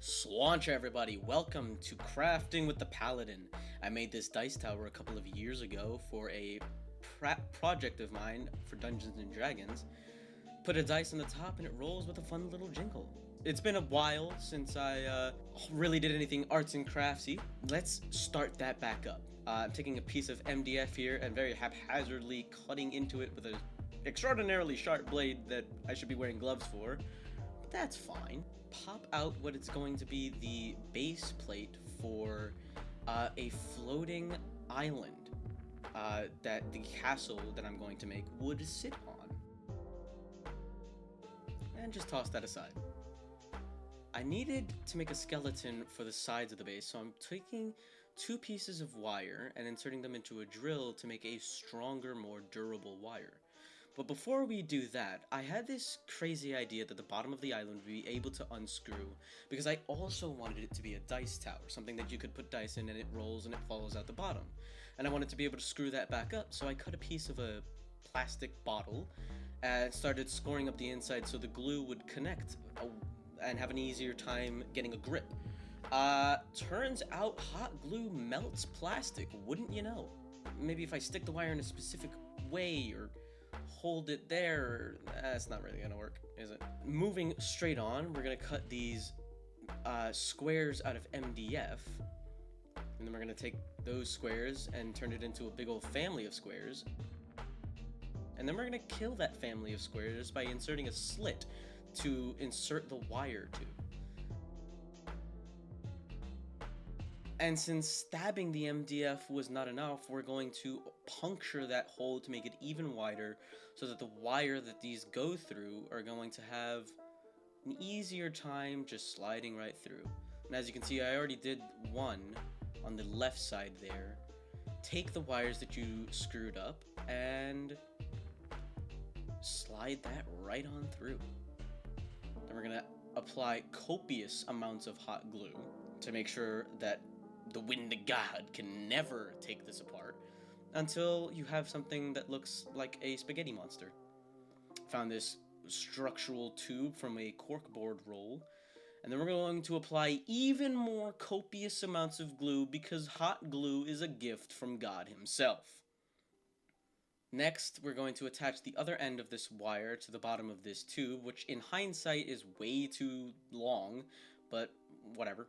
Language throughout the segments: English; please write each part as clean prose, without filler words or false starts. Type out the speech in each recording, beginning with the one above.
Slancha everybody, welcome to Crafting with the Paladin. I made this dice tower a couple of years ago for a project of mine for Dungeons & Dragons. Put a dice on the top and it rolls with a fun little jingle. It's been a while since I really did anything arts and craftsy. Let's start that back up. I'm taking a piece of MDF here and very haphazardly cutting into it with an extraordinarily sharp blade that I should be wearing gloves for. That's fine. Pop out what it's going to be the base plate for a floating island that the castle that I'm going to make would sit on. And just toss that aside. I needed to make a skeleton for the sides of the base, so I'm taking two pieces of wire and inserting them into a drill to make a stronger, more durable wire. But before we do that, I had this crazy idea that the bottom of the island would be able to unscrew, because I also wanted it to be a dice tower, something that you could put dice in and it rolls and it falls out the bottom. And I wanted to be able to screw that back up, so I cut a piece of a plastic bottle and started scoring up the inside so the glue would connect and have an easier time getting a grip. Turns out hot glue melts plastic, wouldn't you know? Maybe if I stick the wire in a specific way or hold it there, that's not really gonna work, is it? Moving straight on, we're gonna cut these squares out of MDF, and then we're gonna take those squares and turn it into a big old family of squares. And then we're gonna kill that family of squares by inserting a slit to insert the wire to. And since stabbing the MDF was not enough, we're going to puncture that hole to make it even wider so that the wire that these go through are going to have an easier time just sliding right through. And as you can see, I already did one on the left side there. Take the wires that you screwed up and slide that right on through. Then we're gonna apply copious amounts of hot glue to make sure that the wind of God can never take this apart until you have something that looks like a spaghetti monster. Found this structural tube from a corkboard roll, and then we're going to apply even more copious amounts of glue because hot glue is a gift from God himself. Next, we're going to attach the other end of this wire to the bottom of this tube, which in hindsight is way too long, but whatever.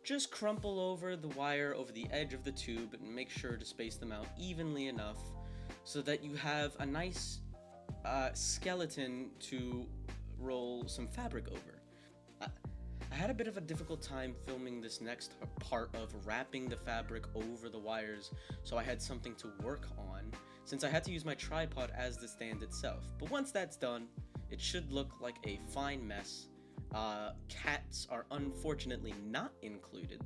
Just crumple over the wire over the edge of the tube and make sure to space them out evenly enough so that you have a nice skeleton to roll some fabric over. I had a bit of a difficult time filming this next part of wrapping the fabric over the wires, so I had something to work on since I had to use my tripod as the stand itself. But once that's done, it should look like a fine mess. Cats are unfortunately not included.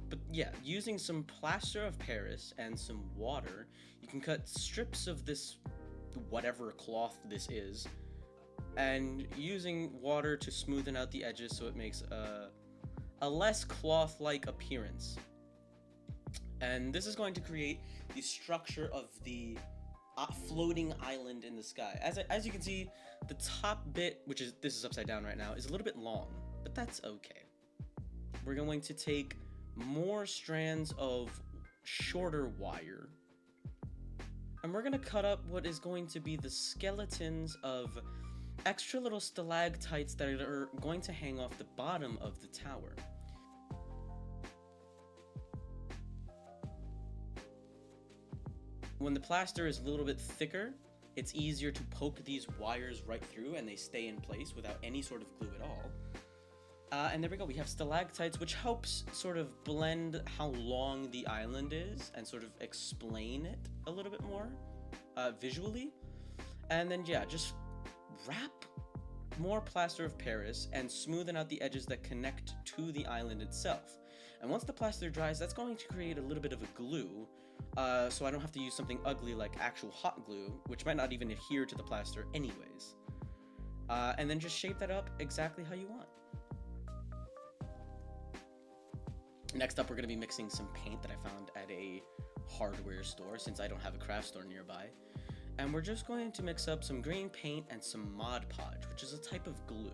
But yeah, using some plaster of Paris and some water, you can cut strips of this, whatever cloth this is, and using water to smoothen out the edges so it makes a less cloth-like appearance. And this is going to create the structure of the floating island in the sky. As you can see, the top bit, this is upside down right now, is a little bit long, but that's okay. We're going to take more strands of shorter wire, and we're going to cut up what is going to be the skeletons of extra little stalactites that are going to hang off the bottom of the tower. When the plaster is a little bit thicker, it's easier to poke these wires right through and they stay in place without any sort of glue at all. And there we go, we have stalactites, which helps sort of blend how long the island is and sort of explain it a little bit more visually. And then yeah, just wrap more plaster of Paris and smoothen out the edges that connect to the island itself. And once the plaster dries, that's going to create a little bit of a glue, so I don't have to use something ugly like actual hot glue, which might not even adhere to the plaster anyways. And then just shape that up exactly how you want. Next up, we're going to be mixing some paint that I found at a hardware store since I don't have a craft store nearby. And we're just going to mix up some green paint and some Mod Podge, which is a type of glue.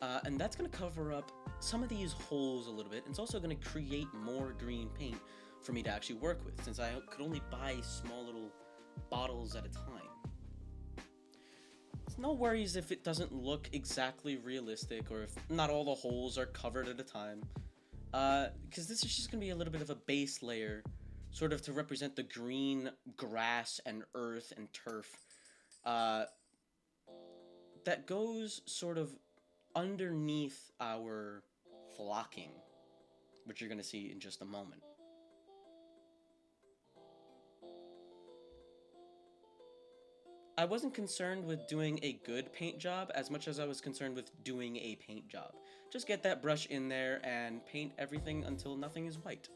And that's going to cover up some of these holes a little bit. And it's also going to create more green paint for me to actually work with, since I could only buy small little bottles at a time. It's no worries if it doesn't look exactly realistic, or if not all the holes are covered at a time. Because this is just going to be a little bit of a base layer, sort of to represent the green grass and earth and turf uh, that goes sort of underneath our flocking, which you're going to see in just a moment. I wasn't concerned with doing a good paint job as much as I was concerned with doing a paint job. Just get that brush in there and paint everything until nothing is white.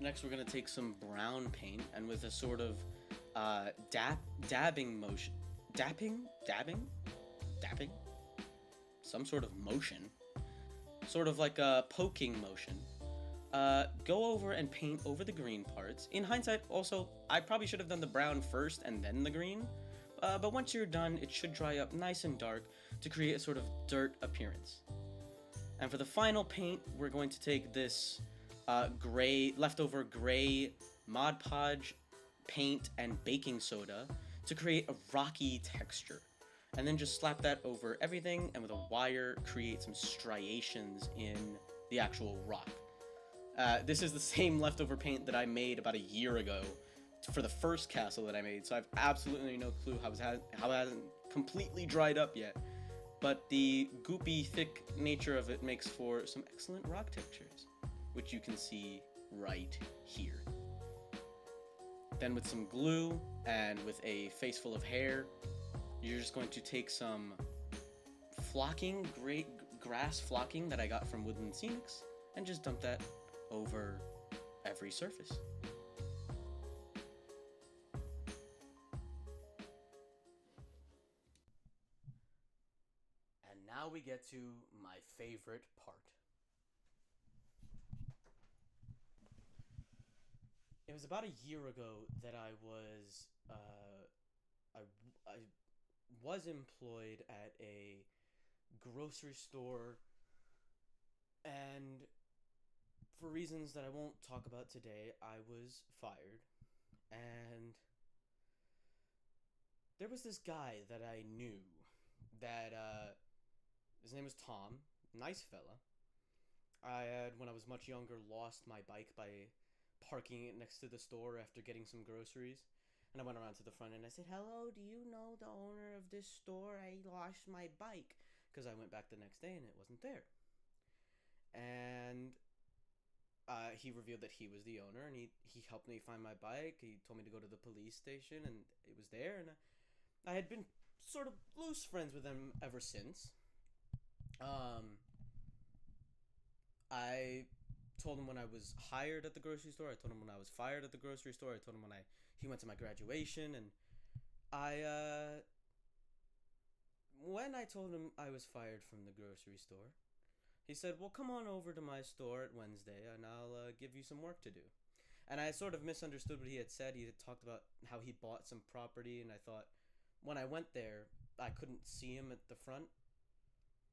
Next, we're gonna take some brown paint, and with a sort of dabbing motion, dabbing, some sort of motion, sort of like a poking motion. Go over and paint over the green parts. In hindsight, also, I probably should have done the brown first and then the green. But once you're done, it should dry up nice and dark to create a sort of dirt appearance. And for the final paint, we're going to take this leftover gray Mod Podge paint and baking soda to create a rocky texture. And then just slap that over everything, and with a wire, create some striations in the actual rock. This is the same leftover paint that I made about a year ago for the first castle that I made, so I've absolutely no clue how it hasn't completely dried up yet. But the goopy, thick nature of it makes for some excellent rock textures, which you can see right here. Then with some glue and with a face full of hair, you're just going to take some flocking, great grass flocking that I got from Woodland Scenics, and just dump that over every surface. And now we get to my favorite part. It was about a year ago that I was employed at a grocery store, and for reasons that I won't talk about today, I was fired. And there was this guy that I knew that his name was Tom, nice fella. I had, when I was much younger, lost my bike by parking it next to the store after getting some groceries. And I went around to the front and I said, "Hello, do you know the owner of this store? I lost my bike." Because I went back the next day and it wasn't there. And he revealed that he was the owner, and he helped me find my bike. He told me to go to the police station, and it was there. And I had been sort of loose friends with him ever since. I told him when I was hired at the grocery store. I told him when I was fired at the grocery store. I told him he went to my graduation, and when I told him I was fired from the grocery store, he said, "Well, come on over to my store at Wednesday, and I'll give you some work to do." And I sort of misunderstood what he had said. He had talked about how he bought some property, and I thought when I went there, I couldn't see him at the front,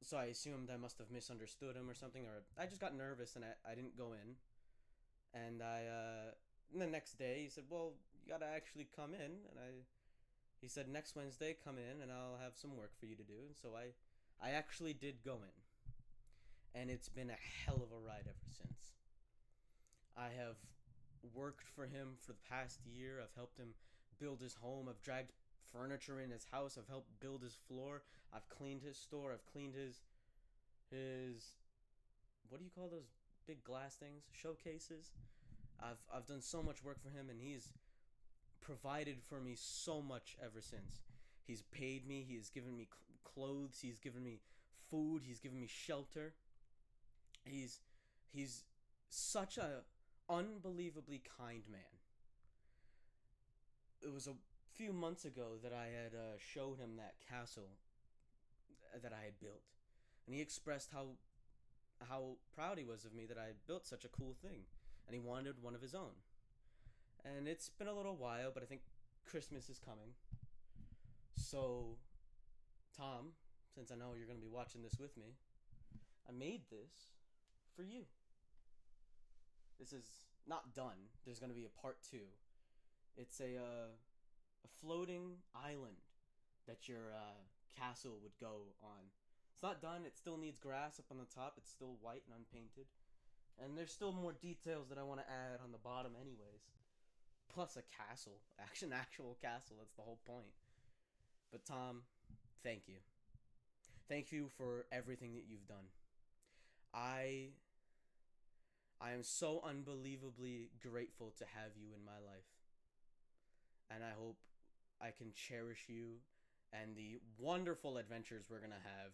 so I assumed I must have misunderstood him or something, or I just got nervous and I didn't go in. And and the next day he said, "Well, you gotta actually come in," and he said, "Next Wednesday, come in, and I'll have some work for you to do." And so I actually did go in, and it's been a hell of a ride ever since. I have worked for him for the past year. I've helped him build his home. I've dragged furniture in his house. I've helped build his floor. I've cleaned his store. I've cleaned his what do you call those big glass things? Showcases. I've done so much work for him, and he's provided for me so much ever since. He's paid me. He's given me clothes. He's given me food. He's given me shelter. He's He's such a unbelievably kind man. It was a few months ago that I had showed him that castle that I had built, and he expressed how proud he was of me that I had built such a cool thing, and he wanted one of his own. And it's been a little while, but I think Christmas is coming. So, Tom, since I know you're going to be watching this with me, I made this for you. This is not done. There's going to be a part 2. It's a floating island that your castle would go on. It's not done. It still needs grass up on the top. It's still white and unpainted. And there's still more details that I want to add on the bottom anyways. Plus a castle. An actual castle. That's the whole point. But Tom, thank you. Thank you for everything that you've done. I am so unbelievably grateful to have you in my life. And I hope I can cherish you and the wonderful adventures we're going to have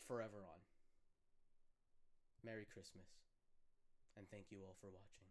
forever on. Merry Christmas. And thank you all for watching.